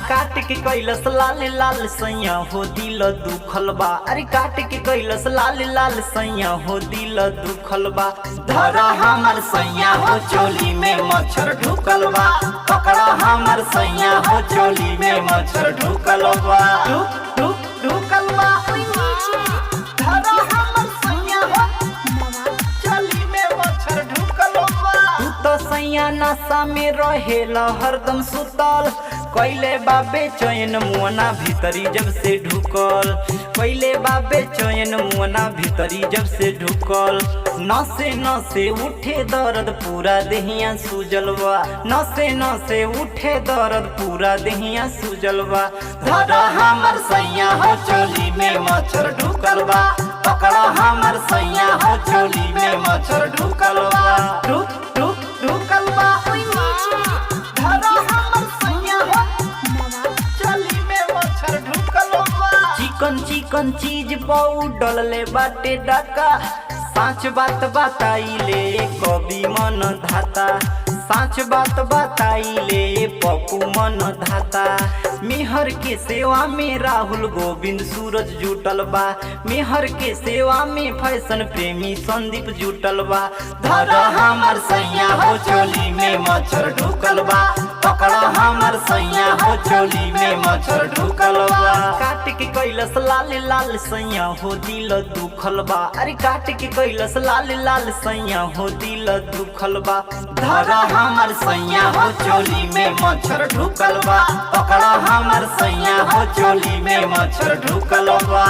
काट के कैलस लाल लाल सैया हो दिल दुखल बा। अरे काट के कैलस लाल लाल सैया हो दिल दुखल बा। धरा हमर सैया हो चोली में मच्छर ढुकल बा। पकड़ा हमर सैया हो चोली में मच्छर ढुकल बा। ढुकल बा। धरा हमर सैया हो चोली में मच्छर ढुकल बा। तू तो सैया नशा में रहेला हरदम सुतल। कैले बाबे चैन मुअना भीतरी जब से ढुकल। कैले बाबे चैन मुअना भीतरी जब से ढुकल। नसे नसे उठे दर्द पूरा देहिया सुजलवा। नसे नसे उठे दर्द पूरा देहिया सुजलवा। धरा हमर सैया हो चोली में मच्छर ढुकल बा। पकड़ा हमर सैया हो चोली में मच्छर ढुकल बा। ढुकल बा। धरा हमर सैया हो चोली में मच्छर ढुकल बा। चिकन चिकन चीज पाउडर ले बाटे डाका। साँच बात बताइले कवि मन धाता। साँच बात बताइले पप्पू मन धाता। मेहर के सेवा में राहुल गोविंद सूरज जुटल बा। मेहर के सेवा में फैशन प्रेमी संदीप जुटल बा। धरा हमर सैया हो चोली में मच्छर ढुकल बा। पकड़ा हमर सैया हो चोली में मच्छर ढुकल बा। काट के कैलस लाल लाल सैया हो दिल दुखल बा। अरे काट के कैलस लाल लाल सैया हो दिल दुखल बा। धरा हमर सैया हो चोली में मच्छर ढुकल बा। पकड़ा हमर सैया हो चोली में मच्छर ढुकल बा।